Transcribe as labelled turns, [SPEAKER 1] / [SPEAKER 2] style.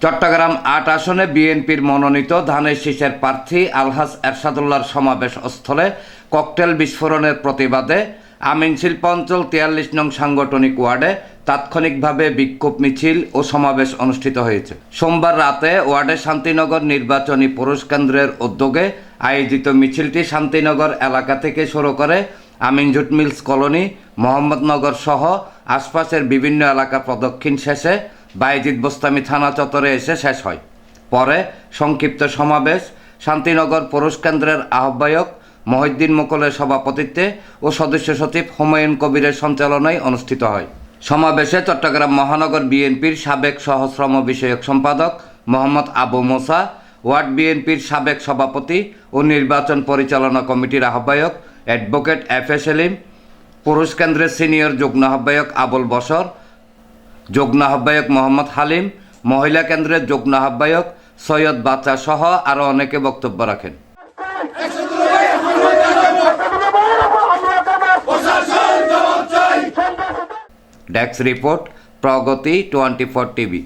[SPEAKER 1] চট্টগ্রাম ৮ আসনে বিএনপির মনোনীত ধানের শীষের প্রার্থী আলহাজ এরশাদুল্লাহর সমাবেশ স্থলে ককটেল বিস্ফোরণের প্রতিবাদে আমিন শিল্প অঞ্চল ৪৩ নং সাংগঠনিক ওয়ার্ডে তাৎক্ষণিকভাবে বিক্ষোভ মিছিল ও সমাবেশ অনুষ্ঠিত হয়েছে। সোমবার রাতে ওয়ার্ডের শান্তিনগর নির্বাচনী পুরুষ কেন্দ্রের উদ্যোগে আয়োজিত মিছিলটি শান্তিনগর এলাকা থেকে শুরু করে আমিন জুট মিলস কলোনি, মোহাম্মদনগর সহ আশপাশের বিভিন্ন এলাকা প্রদক্ষিণ শেষে বায়েজিদ বোস্তামি থানা চত্বরে এসে শেষ হয়। পরে সংক্ষিপ্ত সমাবেশ শান্তিনগর পুরুষ কেন্দ্রের আহ্বায়ক মহিউদ্দিন মুকুলের সভাপতিত্বে ও সদস্য সচিব হুমায়ুন কবিরের সঞ্চালনায় অনুষ্ঠিত হয়। সমাবেশে চট্টগ্রাম মহানগর বিএনপির সাবেক সহশ্রম বিষয়ক সম্পাদক মোহাম্মদ আবু মুসা, ওয়ার্ড বিএনপির সাবেক সভাপতি ও নির্বাচন পরিচালনা কমিটির আহ্বায়ক অ্যাডভোকেট এফ.এ. সেলিম, পুরুষ কেন্দ্রের সিনিয়র যুগ্ম আহ্বায়ক আবুল বশর, যুগ্ম আহ্বায়ক মোহাম্মদ হালিম, মহিলা কেন্দ্রের যুগ্ম আহ্বায়ক সৈয়দ বাচ্চা সহ আরও অনেকে বক্তব্য রাখেন। ডেস্ক রিপোর্ট, প্রগতি 24 টিভি।